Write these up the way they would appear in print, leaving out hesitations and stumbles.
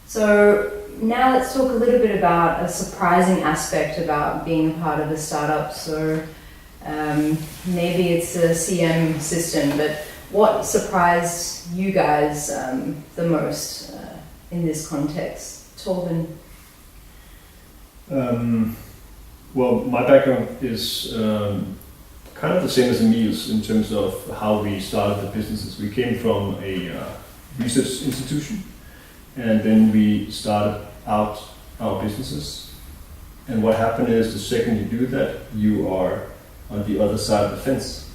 So now let's talk a little bit about a surprising aspect about being a part of a startup. So maybe it's a CM system, but what surprised you guys the most in this context? Torben? Well, my background is kind of the same as Emil's in terms of how we started the businesses. We came from a research institution, and then we started out our businesses. And what happened is, the second you do that, you are on the other side of the fence.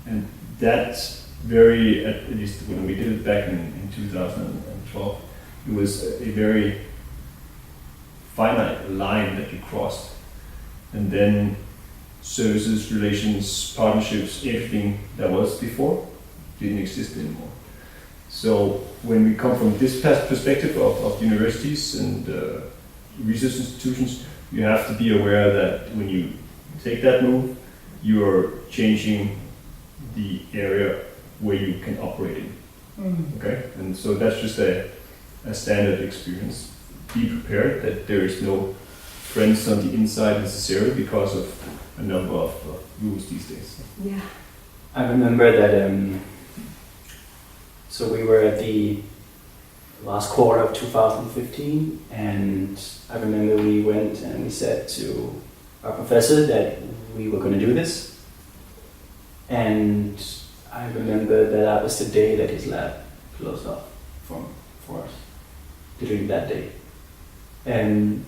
And that's very, at least when we did it back in 2012, it was a very finite line that you crossed. And then services, relations, partnerships, everything that was before didn't exist anymore. So when we come from this perspective of universities and research institutions, you have to be aware that when you take that move, you're changing the area where you can operate in. Okay, and so that's just a standard experience. Be prepared that there is no friends on the inside necessarily because of a number of rules these days. Yeah. I remember that, so we were at the last quarter of 2015, and I remember we went and we said to our professor that we were going to do this. And I remember that was the day that his lab closed off for us, literally that day. And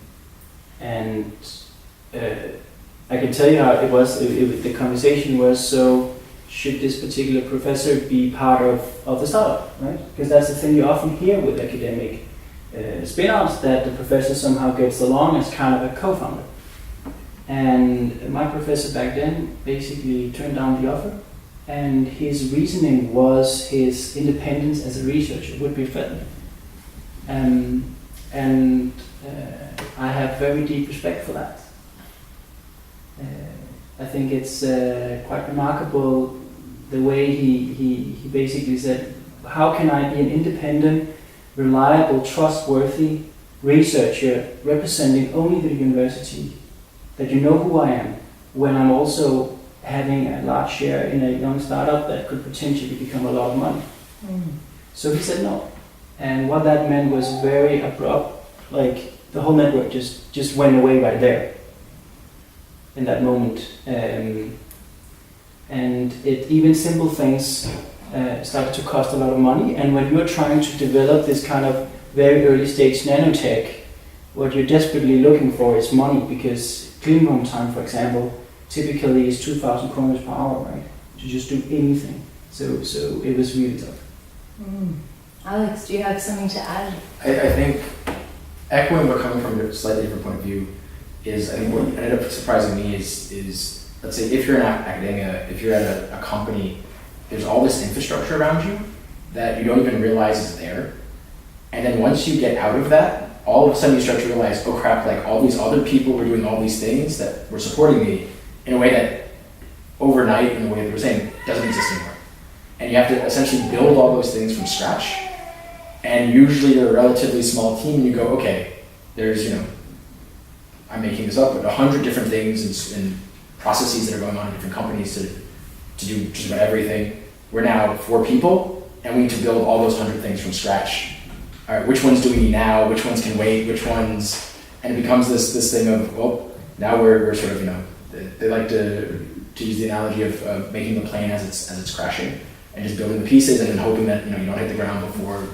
I can tell you how it was. The conversation was, so should this particular professor be part of the startup, right? Because that's the thing you often hear with academic spin-offs, that the professor somehow gets along as kind of a co-founder. And my professor back then basically turned down the offer, and his reasoning was his independence as a researcher would be threatened. And I have very deep respect for that. I think it's quite remarkable the way he basically said, how can I be an independent, reliable, trustworthy researcher representing only the university, that you know who I am, when I'm also having a large share in a young startup that could potentially become a lot of money. So he said no. And what that meant was very abrupt, like the whole network just went away right there in that moment. And even simple things started to cost a lot of money. And when you're trying to develop this kind of very early stage nanotech, what you're desperately looking for is money, because clean room time, for example, typically is 2,000 kroner per hour, right? To just do anything. So it was really tough. Alex, do you have something to add? I think echoing but coming from a slightly different point of view is, I think what ended up surprising me is let's say if you're in academia, if you're at a company, there's all this infrastructure around you that you don't even realize is there. And then once you get out of that, all of a sudden you start to realize, oh crap, like all these other people were doing all these things that were supporting me in a way that overnight, in the way that we're saying, doesn't exist anymore. And you have to essentially build all those things from scratch. And usually they're a relatively small team, and you go, okay, there's, I'm making this up, but 100 different things and processes that are going on in different companies to do just about everything. We're now 4 people, and we need to build all those 100 things from scratch. All right, which ones do we need now? Which ones can wait? Which ones? And it becomes this thing of, well, now we're sort of, they like to use the analogy of making the plane as it's crashing, and just building the pieces and then hoping that you don't hit the ground before